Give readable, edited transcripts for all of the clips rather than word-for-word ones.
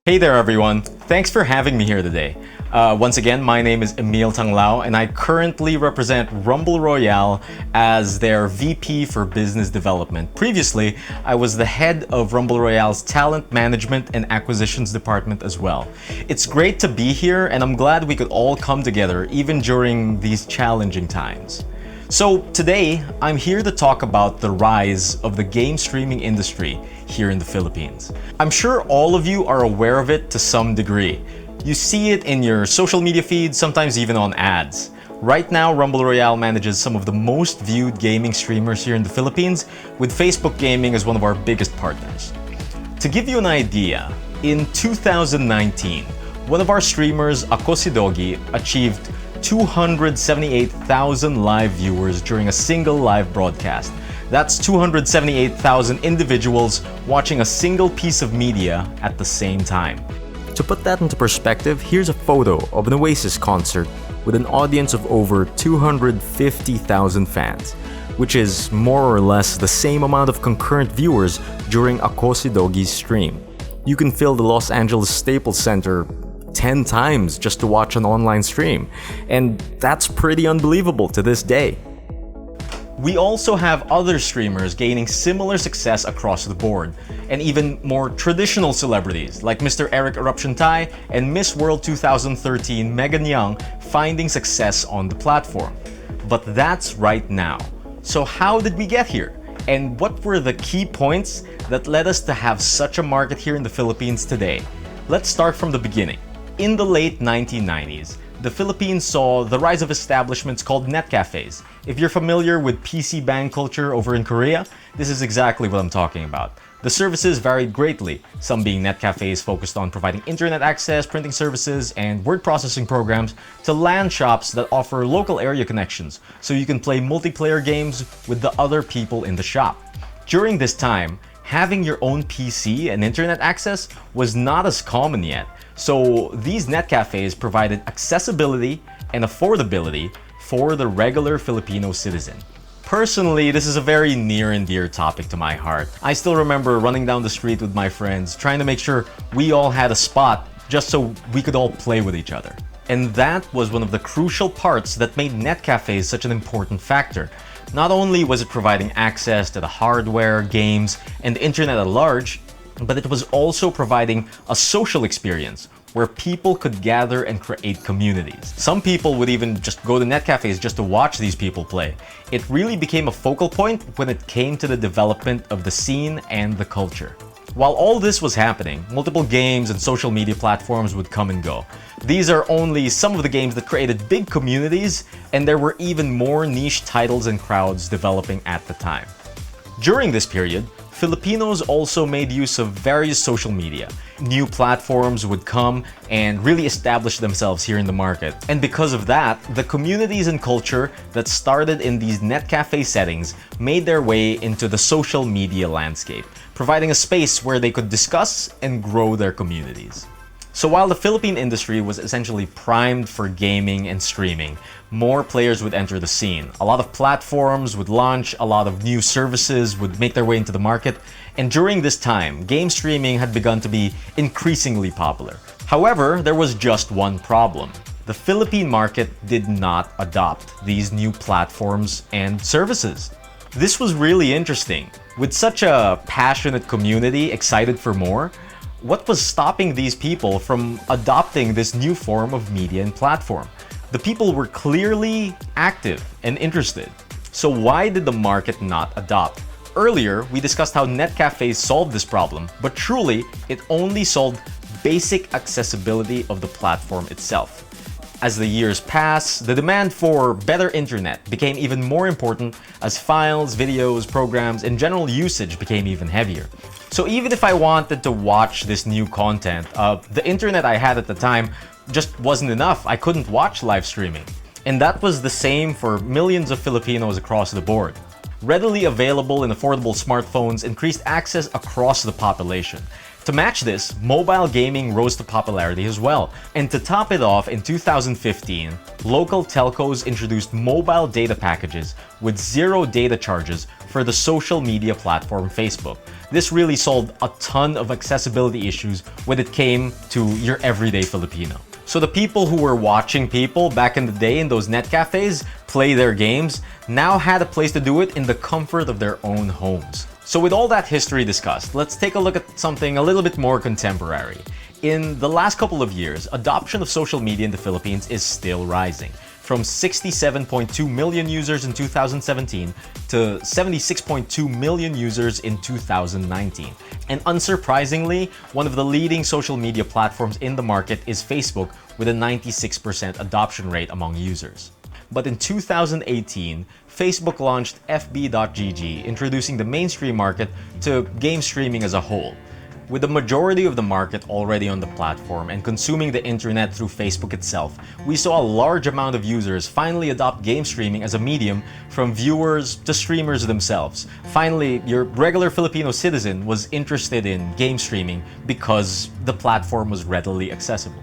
Hey there everyone, thanks for having me here today. Once again, my name is Emile Tanglao and I currently represent Royale as their VP for Business Development. Previously, I was the head of Royale's Talent Management and Acquisitions Department as well. It's great to be here and I'm glad we could all come together even during these challenging times. So today, I'm here to talk about the rise of the game streaming industry here in the Philippines. I'm sure all of you are aware of it to some degree. You see it in your social media feeds, sometimes even on ads. Right now, Royale manages some of the most viewed gaming streamers here in the Philippines, with Facebook Gaming as one of our biggest partners. To give you an idea, in 2019, one of our streamers, Akosidogi, achieved 278,000 live viewers during a single live broadcast. That's 278,000 individuals watching a single piece of media at the same time. To put that into perspective, here's a photo of an Oasis concert with an audience of over 250,000 fans, which is more or less the same amount of concurrent viewers during Akosidogi's stream. You can fill the Los Angeles Staples Center 10 times just to watch an online stream, and that's pretty unbelievable to this day. We also have other streamers gaining similar success across the board, and even more traditional celebrities like Mr. Eric Eruption Tai and Miss World 2013 Megan Young finding success on the platform. But that's right now. So how did we get here? And what were the key points that led us to have such a market here in the Philippines today? Let's start from the beginning. In the late 1990s, the Philippines saw the rise of establishments called net cafes. If you're familiar with PC bang culture over in Korea, this is exactly what I'm talking about. The services varied greatly, some being net cafes focused on providing internet access, printing services, and word processing programs, to LAN shops that offer local area connections, so you can play multiplayer games with the other people in the shop. During this time, having your own PC and internet access was not as common yet. So these net cafes provided accessibility and affordability for the regular Filipino citizen. Personally, this is a very near and dear topic to my heart. I still remember running down the street with my friends, trying to make sure we all had a spot just so we could all play with each other. And that was one of the crucial parts that made net cafes such an important factor. Not only was it providing access to the hardware, games, and the internet at large, but it was also providing a social experience where people could gather and create communities. Some people would even just go to net cafes just to watch these people play. It really became a focal point when it came to the development of the scene and the culture. While all this was happening, multiple games and social media platforms would come and go. These are only some of the games that created big communities, and there were even more niche titles and crowds developing at the time. During this period, Filipinos also made use of various social media. New platforms would come and really establish themselves here in the market. And because of that, the communities and culture that started in these net cafe settings made their way into the social media landscape, providing a space where they could discuss and grow their communities. So while the Philippine industry was essentially primed for gaming and streaming, more players would enter the scene. A lot of platforms would launch, a lot of new services would make their way into the market, and during this time, game streaming had begun to be increasingly popular. However, there was just one problem. The Philippine market did not adopt these new platforms and services. This was really interesting. With such a passionate community excited for more, what was stopping these people from adopting this new form of media and platform? The people were clearly active and interested. So why did the market not adopt? Earlier, we discussed how net cafes solved this problem, but truly, it only solved basic accessibility of the platform itself. As the years passed, the demand for better internet became even more important as files, videos, programs, and general usage became even heavier. So even if I wanted to watch this new content, the internet I had at the time just wasn't enough. I couldn't watch live streaming. And that was the same for millions of Filipinos across the board. Readily available and affordable smartphones increased access across the population. To match this, mobile gaming rose to popularity as well. And to top it off, in 2015, local telcos introduced mobile data packages with zero data charges for the social media platform Facebook. This really solved a ton of accessibility issues when it came to your everyday Filipino. So the people who were watching people back in the day in those net cafes play their games now had a place to do it in the comfort of their own homes. So with all that history discussed, let's take a look at something a little bit more contemporary. In the last couple of years, adoption of social media in the Philippines is still rising. From 67.2 million users in 2017 to 76.2 million users in 2019. And unsurprisingly, one of the leading social media platforms in the market is Facebook with a 96% adoption rate among users. But in 2018, Facebook launched FBGG, introducing the mainstream market to game streaming as a whole. With the majority of the market already on the platform and consuming the internet through Facebook itself, we saw a large amount of users finally adopt game streaming as a medium, from viewers to streamers themselves. Finally, your regular Filipino citizen was interested in game streaming because the platform was readily accessible.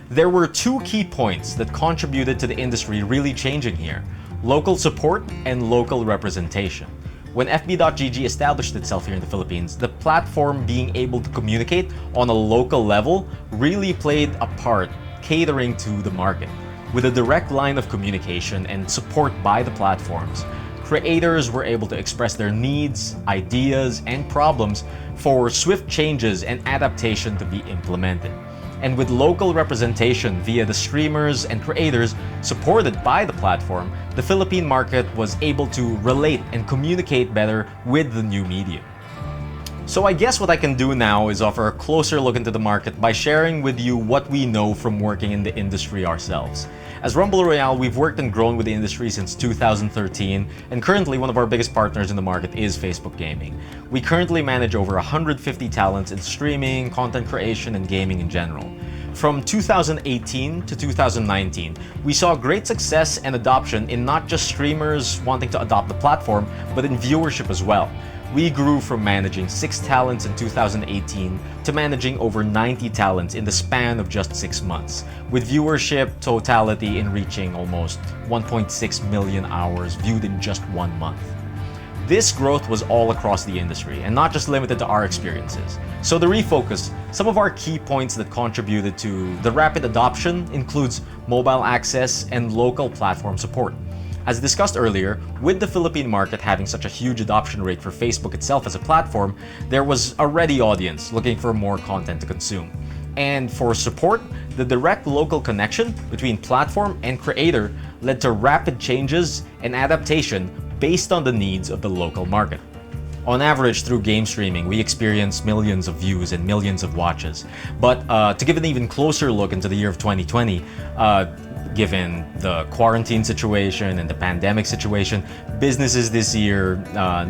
There were two key points that contributed to the industry really changing here: local support and local representation. When FB.GG established itself here in the Philippines, the platform being able to communicate on a local level really played a part catering to the market. With a direct line of communication and support by the platforms, creators were able to express their needs, ideas, and problems for swift changes and adaptation to be implemented. And with local representation via the streamers and creators supported by the platform, the Philippine market was able to relate and communicate better with the new medium. So I guess what I can do now is offer a closer look into the market by sharing with you what we know from working in the industry ourselves. As Rumble Royale, we've worked and grown with the industry since 2013, and currently one of our biggest partners in the market is Facebook Gaming. We currently manage over 150 talents in streaming, content creation, and gaming in general. From 2018 to 2019, we saw great success and adoption in not just streamers wanting to adopt the platform, but in viewership as well. We grew from managing 6 talents in 2018 to managing over 90 talents in the span of just 6 months, with viewership totality in reaching almost 1.6 million hours viewed in just 1 month. This growth was all across the industry and not just limited to our experiences. So to refocus, some of our key points that contributed to the rapid adoption includes mobile access and local platform support. As discussed earlier, with the Philippine market having such a huge adoption rate for Facebook itself as a platform, there was a ready audience looking for more content to consume. And for support, the direct local connection between platform and creator led to rapid changes and adaptation based on the needs of the local market. On average, through game streaming, we experience millions of views and millions of watches. But to give an even closer look into the year of 2020, given the quarantine situation and the pandemic situation, businesses this year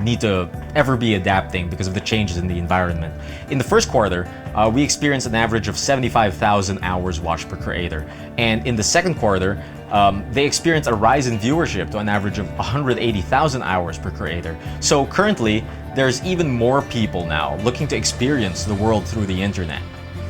need to ever be adapting because of the changes in the environment. In the first quarter, we experienced an average of 75,000 hours watched per creator. And in the second quarter, they experienced a rise in viewership to an average of 180,000 hours per creator. So currently, there's even more people now looking to experience the world through the internet.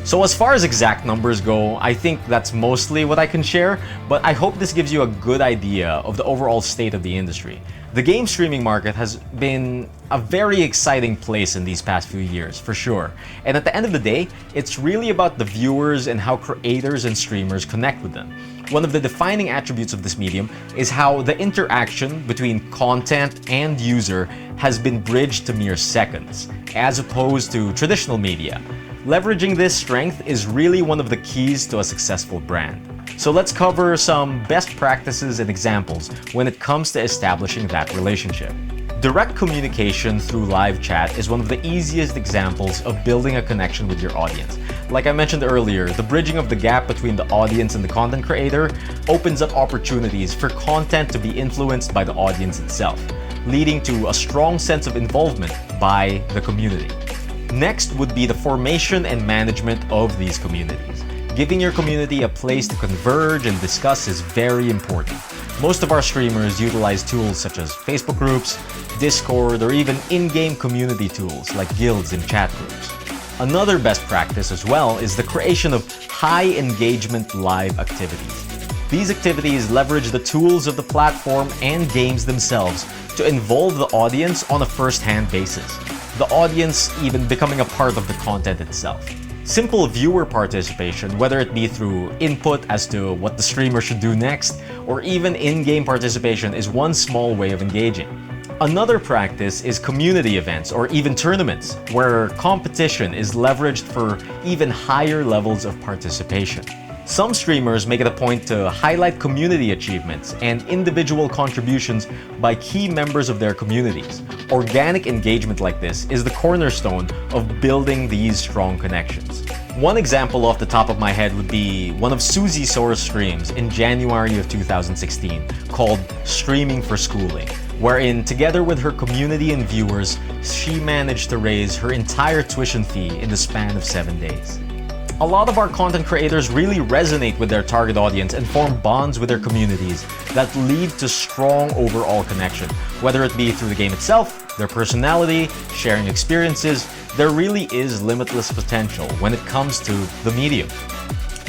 So as far as exact numbers go, I think that's mostly what I can share, but I hope this gives you a good idea of the overall state of the industry. The game streaming market has been a very exciting place in these past few years, for sure. And at the end of the day, it's really about the viewers and how creators and streamers connect with them. One of the defining attributes of this medium is how the interaction between content and user has been bridged to mere seconds, as opposed to traditional media. Leveraging this strength is really one of the keys to a successful brand. So let's cover some best practices and examples when it comes to establishing that relationship. Direct communication through live chat is one of the easiest examples of building a connection with your audience. Like I mentioned earlier, the bridging of the gap between the audience and the content creator opens up opportunities for content to be influenced by the audience itself, leading to a strong sense of involvement by the community. Next would be the formation and management of these communities. Giving your community a place to converge and discuss is very important. Most of our streamers utilize tools such as Facebook groups, Discord, or even in-game community tools like guilds and chat groups. Another best practice as well is the creation of high engagement live activities. These activities leverage the tools of the platform and games themselves to involve the audience on a first-hand basis, the audience even becoming a part of the content itself. Simple viewer participation, whether it be through input as to what the streamer should do next, or even in-game participation, is one small way of engaging. Another practice is community events or even tournaments, where competition is leveraged for even higher levels of participation. Some streamers make it a point to highlight community achievements and individual contributions by key members of their communities. Organic engagement like this is the cornerstone of building these strong connections. One example off the top of my head would be one of Suzzysaur's streams in January of 2016 called Streaming for Schooling, wherein together with her community and viewers, she managed to raise her entire tuition fee in the span of 7 days. A lot of our content creators really resonate with their target audience and form bonds with their communities that lead to strong overall connection. Whether it be through the game itself, their personality, sharing experiences, there really is limitless potential when it comes to the medium.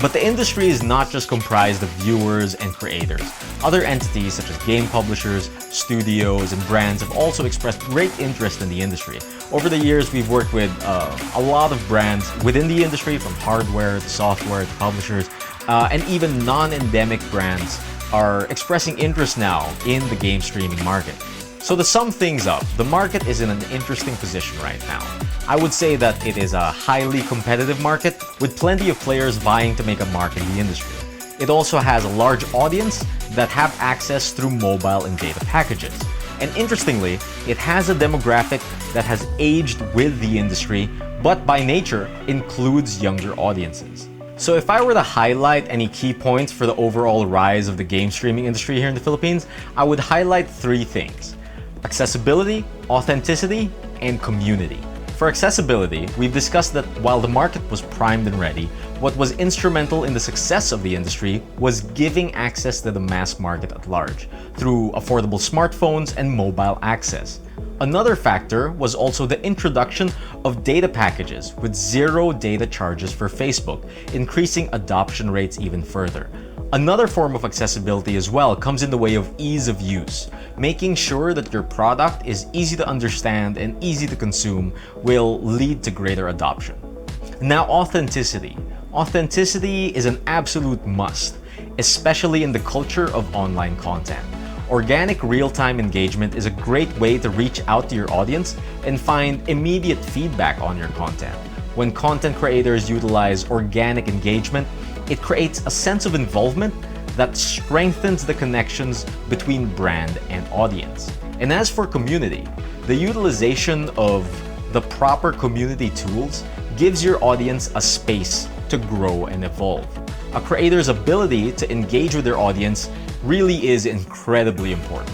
But the industry is not just comprised of viewers and creators. Other entities such as game publishers, studios, and brands have also expressed great interest in the industry. Over the years, we've worked with a lot of brands within the industry, from hardware to software to publishers, and even non-endemic brands are expressing interest now in the game streaming market. So to sum things up, the market is in an interesting position right now. I would say that it is a highly competitive market with plenty of players vying to make a mark in the industry. It also has a large audience that have access through mobile and data packages. And interestingly, it has a demographic that has aged with the industry, but by nature includes younger audiences. So if I were to highlight any key points for the overall rise of the game streaming industry here in the Philippines, I would highlight 3 things: accessibility, authenticity, and community. For accessibility, we've discussed that while the market was primed and ready, what was instrumental in the success of the industry was giving access to the mass market at large through affordable smartphones and mobile access. Another factor was also the introduction of data packages with 0 data charges for Facebook, increasing adoption rates even further. Another form of accessibility as well comes in the way of ease of use. Making sure that your product is easy to understand and easy to consume will lead to greater adoption. Now, authenticity. Authenticity is an absolute must, especially in the culture of online content. Organic real-time engagement is a great way to reach out to your audience and find immediate feedback on your content. When content creators utilize organic engagement, it creates a sense of involvement that strengthens the connections between brand and audience. And as for community, the utilization of the proper community tools gives your audience a space to grow and evolve. A creator's ability to engage with their audience really is incredibly important.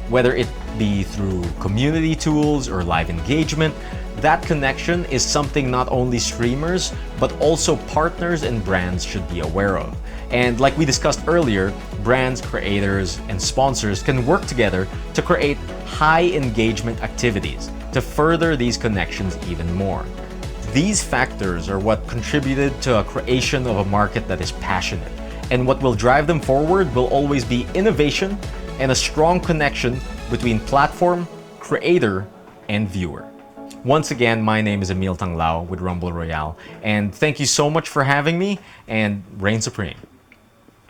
Whether it be through community tools or live engagement, that connection is something not only streamers, but also partners and brands should be aware of. And like we discussed earlier, brands, creators, and sponsors can work together to create high engagement activities to further these connections even more. These factors are what contributed to a creation of a market that is passionate. And what will drive them forward will always be innovation and a strong connection between platform, creator, and viewer. Once again, my name is Emile Tanglao with Royale, and thank you so much for having me, and reign supreme.